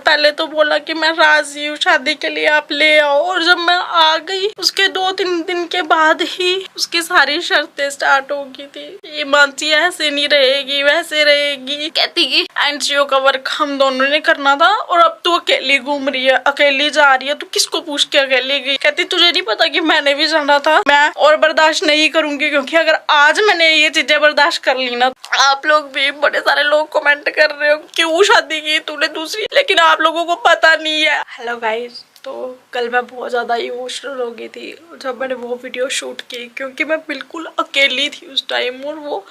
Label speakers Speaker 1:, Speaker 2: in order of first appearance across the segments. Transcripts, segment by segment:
Speaker 1: पहले तो बोला कि मैं राजी हूँ शादी के लिए, आप ले आओ। और जब मैं आ गई उसके 2-3 दिन के बाद ही उसकी सारी शर्तें स्टार्ट हो गई थी। ये मानसी ऐसे नहीं रहेगी, वैसे रहेगी, कहती कि एनजीओ का वर्क हम दोनों ने करना था और अब तू अकेली घूम रही है, अकेली जा रही है, तू किसको पूछ के अकेली गई। कहती तुझे नहीं पता कि मैंने भी जाना था, मैं और बर्दाश्त नहीं करूंगी, क्योंकि अगर आज मैंने ये चीजें बर्दाश्त कर ली ना, आप लोग भी बड़े सारे लोग कमेंट कर रहे हो क्यों शादी की तूने दूसरी, लेकिन आप लोगों को पता नहीं है। हेलो गाइस, तो कल मैं बहुत ज़्यादा इमोशनल हो गई थी जब मैंने वो वीडियो शूट की, क्योंकि मैं बिल्कुल अकेली थी उस टाइम। और वो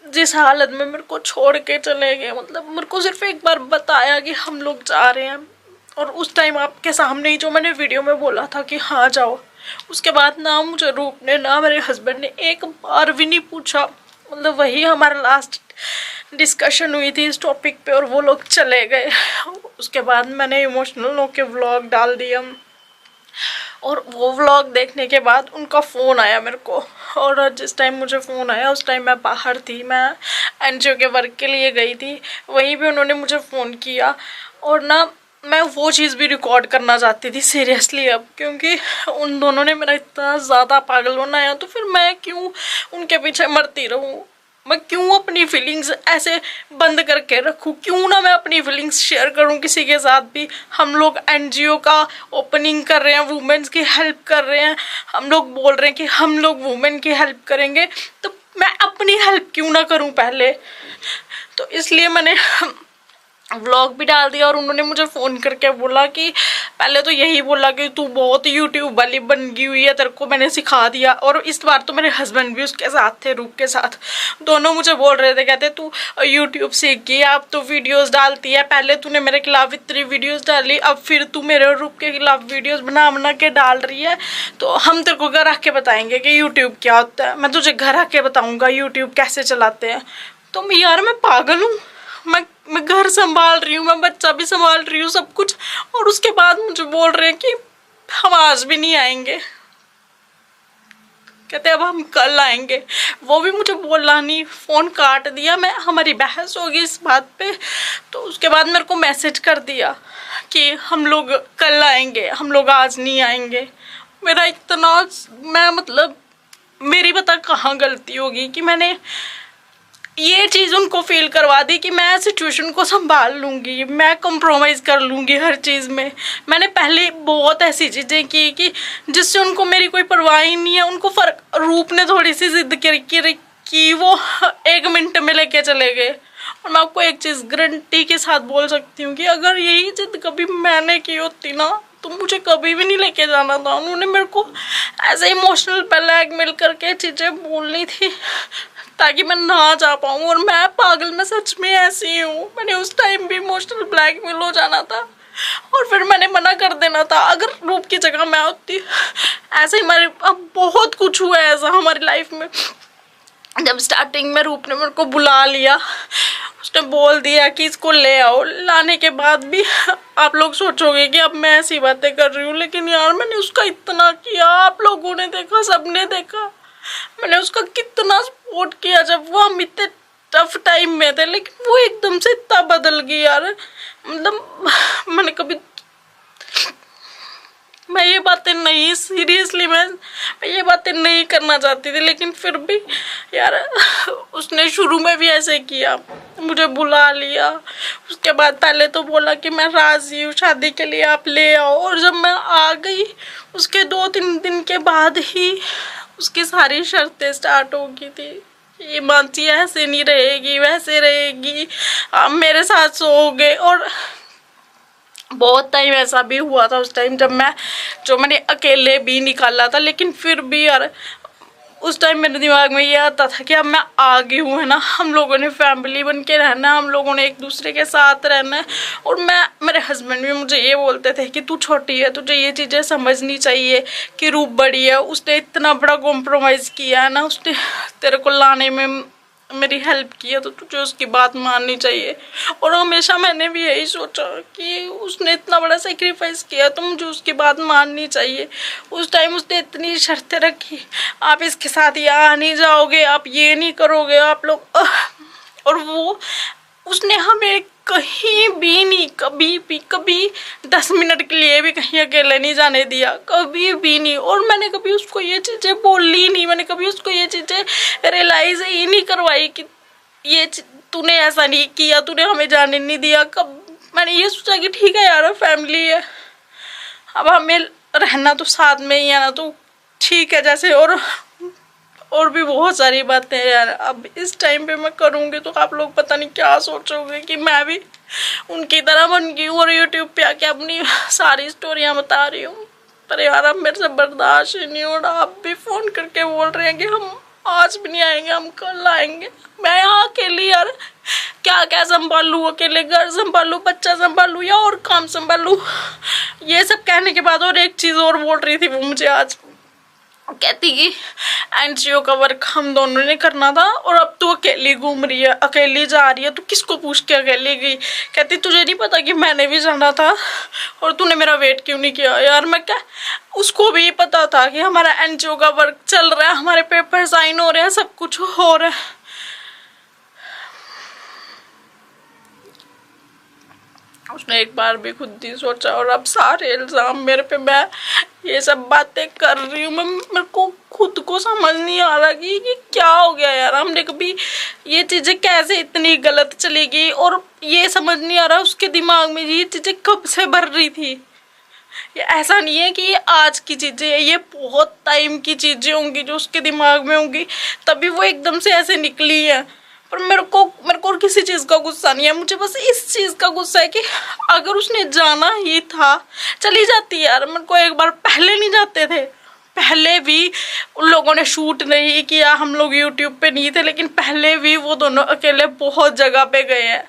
Speaker 1: जिस हालत में मेरे को छोड़ के चले गए, मतलब मेरे को सिर्फ एक बार बताया कि हम लोग जा रहे हैं, और उस टाइम आपके सामने ही जो मैंने वीडियो में बोला था कि हाँ जाओ, उसके बाद ना मुझे रूप ने ना मेरे हस्बैंड ने एक बार भी नहीं पूछा। मतलब वही हमारा लास्ट डिस्कशन हुई थी इस टॉपिक पे और वो लोग चले गए। उसके बाद मैंने इमोशनल होके व्लॉग डाल दिया, और वो व्लॉग देखने के बाद उनका फ़ोन आया मेरे को। और जिस टाइम मुझे फ़ोन आया उस टाइम मैं बाहर थी, मैं एनजीओ के वर्क के लिए गई थी, वहीं पे उन्होंने मुझे फ़ोन किया। और ना मैं वो चीज़ भी रिकॉर्ड करना चाहती थी सीरियसली अब, क्योंकि उन दोनों ने मेरा इतना ज़्यादा पागल बनाया, तो फिर मैं क्यों उनके पीछे मरती रहूँ, मैं क्यों अपनी फीलिंग्स ऐसे बंद करके रखूँ, क्यों ना मैं अपनी फीलिंग्स शेयर करूँ किसी के साथ भी। हम लोग एनजीओ का ओपनिंग कर रहे हैं, वुमेन्स की हेल्प कर रहे हैं, हम लोग बोल रहे हैं कि हम लोग वुमेन की हेल्प करेंगे, तो मैं अपनी हेल्प क्यों ना करूँ पहले। तो इसलिए मैंने व्लॉग भी डाल दिया। और उन्होंने मुझे फ़ोन करके बोला कि पहले तो यही बोला कि तू बहुत यूट्यूब वाली बन गई हुई है, तेरे को मैंने सिखा दिया। और इस बार तो मेरे हस्बैंड भी उसके साथ थे, रूप के साथ, दोनों मुझे बोल रहे थे, कहते तू यूट्यूब सीख गई, अब तो वीडियोस डालती है, पहले तूने मेरे खिलाफ इतनी वीडियोस डाली, अब फिर तू मेरे और रूप के खिलाफ वीडियोस बना के डाल रही है, तो हम तेरे को घर आके बताएंगे कि यूट्यूब क्या होता है, मैं तुझे घर आके बताऊँगा यूट्यूब कैसे चलाते हैं। तो यार मैं पागल हूँ, मैं घर संभाल रही हूँ, मैं बच्चा भी संभाल रही हूँ, सब कुछ, और उसके बाद मुझे बोल रहे हैं कि हम आज भी नहीं आएंगे, कहते अब हम कल आएंगे। वो भी मुझे बोला नहीं, फ़ोन काट दिया। मैं हमारी बहस होगी इस बात पे, तो उसके बाद मेरे को मैसेज कर दिया कि हम लोग कल आएंगे, हम लोग आज नहीं आएंगे। मेरा इतना, मैं मतलब मेरी पता कहाँ गलती होगी कि मैंने ये चीज़ उनको फील करवा दी कि मैं सिचुएशन को संभाल लूँगी, मैं कॉम्प्रोमाइज़ कर लूँगी हर चीज़ में। मैंने पहले बहुत ऐसी चीज़ें की कि जिससे उनको मेरी कोई परवाह ही नहीं है। उनको फ़र्क, रूप ने थोड़ी सी जिद की वो 1 मिनट में लेके चले गए। और मैं आपको एक चीज़ गारंटी के साथ बोल सकती हूँ कि अगर यही जिद कभी मैंने की होती ना, तो मुझे कभी भी नहीं लेके जाना था। उन्होंने मेरे को ऐसे इमोशनल ब्लैकमेल करके चीज़ें बोलनी थी ताकि मैं ना जा पाऊँ। और मैं पागल, मैं सच में ऐसी हूँ। मैंने उस टाइम भी इमोशनल ब्लैकमेल हो जाना था और फिर मैंने मना कर देना था। अगर रूप की जगह मैं होती, ऐसे हमारे अब बहुत कुछ हुआ है ऐसा हमारी लाइफ में। जब स्टार्टिंग में रूप ने मेरे को बुला लिया, उसने बोल दिया कि इसको ले आओ, लाने के बाद भी आप लोग सोचोगे कि अब मैं ऐसी बातें कर रही हूँ, लेकिन यार मैंने उसका इतना किया, आप लोगों ने देखा, सबने देखा, मैंने उसका कितना सपोर्ट किया जब वो हम इतने टफ टाइम में थे। लेकिन वो एकदम से इतना बदल गई यार, मतलब मैंने कभी, मैं ये बातें नहीं, सीरियसली मैं ये बातें नहीं करना चाहती थी, लेकिन फिर भी यार उसने शुरू में भी ऐसे किया, मुझे बुला लिया। उसके बाद पहले तो बोला कि मैं राजी हूँ शादी के लिए, आप ले आओ। और जब मैं आ गई उसके 2-3 दिन के बाद ही उसकी सारी शर्तें स्टार्ट हो गई थी। ये मानसी ऐसे नहीं रहेगी, वैसे रहेगी, आप मेरे साथ सोओगे। और बहुत टाइम ऐसा भी हुआ था उस टाइम जब मैंने अकेले भी निकाला था, लेकिन फिर भी यार उस टाइम मेरे दिमाग में ये आता था कि अब मैं आ गई हूँ, है ना, हम लोगों ने फैमिली बन के रहना है, हम लोगों ने एक दूसरे के साथ रहना है। और मेरे हस्बैंड भी मुझे ये बोलते थे कि तू छोटी है, तुझे ये चीज़ें समझनी चाहिए कि रूप बड़ी है, उसने इतना बड़ा कॉम्प्रोमाइज़ किया है ना, उसने तेरे को लाने में मेरी हेल्प की है, तो तुझे उसकी बात माननी चाहिए। और हमेशा मैंने भी यही सोचा कि उसने इतना बड़ा सेक्रीफाइस किया तो मुझे उसकी बात माननी चाहिए। उस टाइम उसने इतनी शर्तें रखी, आप इसके साथ यहाँ नहीं जाओगे, आप ये नहीं करोगे, आप लोग, और वो उसने हमें कहीं भी नहीं, कभी 10 मिनट के लिए भी कहीं अकेले नहीं जाने दिया, कभी भी नहीं। और मैंने कभी उसको ये चीजें बोली नहीं, मैंने कभी उसको ये चीजें रियलाइज ही नहीं करवाई कि ये तूने ऐसा नहीं किया, तूने हमें जाने नहीं दिया। कब मैंने ये सोचा कि ठीक है यार, फैमिली है, अब हमें रहना तो साथ में ही है ना, तो ठीक है जैसे। और भी बहुत सारी बातें हैं यार, अब इस टाइम पे मैं करूँगी तो आप लोग पता नहीं क्या सोचोगे कि मैं भी उनकी तरह बन गई हूँ और यूट्यूब पे आके अपनी सारी स्टोरियाँ बता रही हूँ। पर यार अब मेरे से बर्दाश्त ही नहीं हो रहा। आप भी फ़ोन करके बोल रहे हैं कि हम आज भी नहीं आएंगे, हम कल आएंगे। मैं यहाँ अकेली यार क्या क्या संभालूँ, अकेले घर संभालूँ, बच्चा संभालूँ या और काम संभालूँ। ये सब कहने के बाद और एक चीज़ और बोल रही थी वो मुझे आज, कहती कि एनजीओ का वर्क हम दोनों ने करना था और अब तू अकेली घूम रही है, अकेली जा रही है, तू किसको पूछ के अकेली गई। कहती तुझे नहीं पता कि मैंने भी जाना था और तूने मेरा वेट क्यों नहीं किया। यार मैं क्या, उसको भी पता था कि हमारा एनजीओ का वर्क चल रहा है, हमारे पेपर साइन हो रहे हैं, सब कुछ हो रहा है। उसने एक बार भी खुद नहीं सोचा और अब सारे इल्जाम मेरे पे, मैं ये सब बातें कर रही हूँ। मेरे को खुद को समझ नहीं आ रहा कि ये क्या हो गया यार, हमने कभी ये चीज़ें कैसे इतनी गलत चली गई और ये समझ नहीं आ रहा उसके दिमाग में ये चीज़ें कब से भर रही थी। ये ऐसा नहीं है कि ये आज की चीज़ें है, ये बहुत टाइम की चीज़ें होंगी जो उसके दिमाग में होंगी, तभी वो एकदम से ऐसे निकली है। पर मेरे को और किसी चीज़ का गुस्सा नहीं है, मुझे बस इस चीज़ का गुस्सा है कि अगर उसने जाना ही था चली जाती यार। मेरे को एक बार पहले नहीं जाते थे, पहले भी उन लोगों ने शूट नहीं किया, हम लोग यूट्यूब पे नहीं थे, लेकिन पहले भी वो दोनों अकेले बहुत जगह पे गए हैं।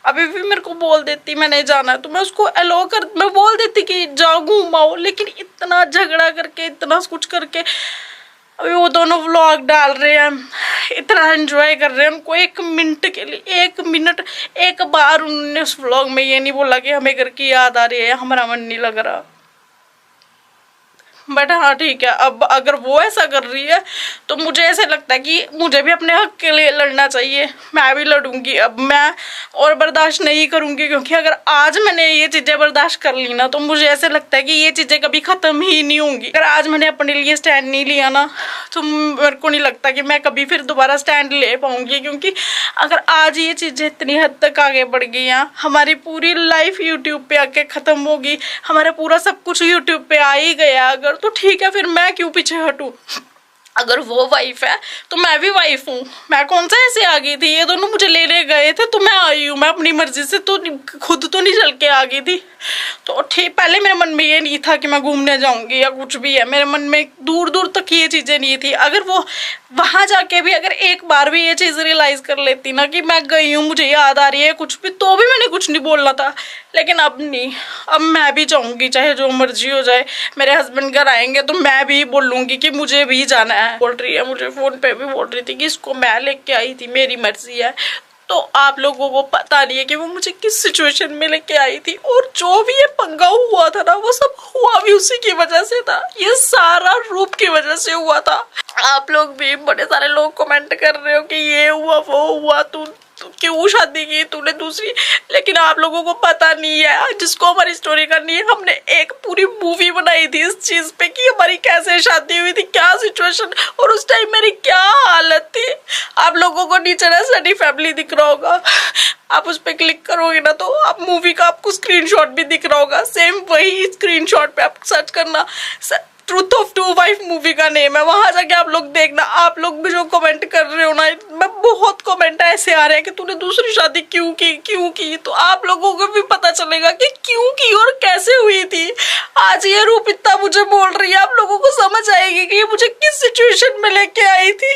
Speaker 1: अभी भी मेरे को बोल देती मैं नहीं जाना तो मैं उसको अलो कर, मैं बोल देती कि जाओ घूमाओ, लेकिन इतना झगड़ा करके, इतना कुछ करके अभी वो दोनों व्लॉग डाल रहे हैं, इतना एंजॉय कर रहे हैं। उनको 1 मिनट के लिए, 1 मिनट, एक बार उन्होंने उस व्लॉग में ये नहीं बोला कि हमें घर की याद आ रही है, हमारा मन नहीं लग रहा। बट हाँ ठीक है, अब अगर वो ऐसा कर रही है तो मुझे ऐसे लगता है कि मुझे भी अपने हक के लिए लड़ना चाहिए, मैं भी लड़ूंगी। अब मैं और बर्दाश्त नहीं करूंगी, क्योंकि अगर आज मैंने ये चीज़ें बर्दाश्त कर ली ना तो मुझे ऐसे लगता है कि ये चीज़ें कभी ख़त्म ही नहीं होंगी। अगर आज मैंने अपने लिए स्टैंड नहीं लिया ना तो मेरे को नहीं लगता कि मैं कभी फिर दोबारा स्टैंड ले पाऊंगी, क्योंकि अगर आज ये चीज़ें इतनी हद तक आगे बढ़ गई हैं, हमारी पूरी लाइफ यूट्यूब पे आके ख़त्म होगी, हमारा पूरा सब कुछ यूट्यूब पे आ ही गया अगर, तो ठीक है फिर मैं क्यों पीछे हटूं। अगर वो वाइफ है तो मैं भी वाइफ हूँ, मैं कौन सा ऐसे आ गई थी, ये दोनों मुझे लेने गए थे तो मैं आई हूँ, मैं अपनी मर्जी से तो खुद तो नहीं चल के आ गई थी। तो ठीक, पहले मेरे मन में ये नहीं था कि मैं घूमने जाऊंगी या कुछ भी है, मेरे मन में दूर दूर तक ये चीज़ें नहीं थी। अगर वो वहाँ जाके भी अगर एक बार भी ये चीज़ रियलाइज़ कर लेती ना कि मैं गई हूँ, मुझे याद आ रही है कुछ भी, तो भी मैंने कुछ नहीं बोलना था। लेकिन अब नहीं, अब मैं भी जाऊँगी चाहे जो मर्जी हो जाए। मेरे हस्बैंड घर आएंगे तो मैं भी बोलूँगी कि मुझे भी जाना है। बोल रही है, मुझे फ़ोन पे भी बोल रही थी कि इसको मैं लेके आई थी, मेरी मर्जी है। तो आप लोगों को पता नहीं है कि वो मुझे किस सिचुएशन में लेके आई थी, और जो भी ये पंगा हुआ था ना वो सब हुआ भी उसी की वजह से था, ये सारा रूप की वजह से हुआ था। आप लोग भी बड़े सारे लोग कमेंट कर रहे हो कि ये हुआ वो हुआ, तू क्यों शादी की तूने दूसरी, लेकिन आप लोगों को पता नहीं है, जिसको हमारी स्टोरी करनी है, हमने एक पूरी मूवी बनाई थी इस चीज पे कि हमारी कैसे शादी हुई थी, क्या सिचुएशन और उस टाइम मेरी क्या हालत थी। आप लोगों को नीचे ना सनी फैमिली दिख रहा होगा, आप उस पर क्लिक करोगे ना तो आप मूवी का आपको स्क्रीनशॉट भी दिख रहा होगा, सेम वही स्क्रीनशॉट पे आप सर्च करना, truth of two wife movie का नेम है, वहां जाके आप लोग देखना। आप लोग भी जो कमेंट कर रहे हो ना, मैं बहुत कमेंट ऐसे आ रहे हैं कि तूने दूसरी शादी क्यों की, तो आप लोगों को भी पता चलेगा कि क्यों की और कैसे हुई थी। आज ये रूप इतना मुझे बोल रही है, आप लोगों को समझ आएगी कि ये मुझे किस सिचुएशन में लेके आई थी।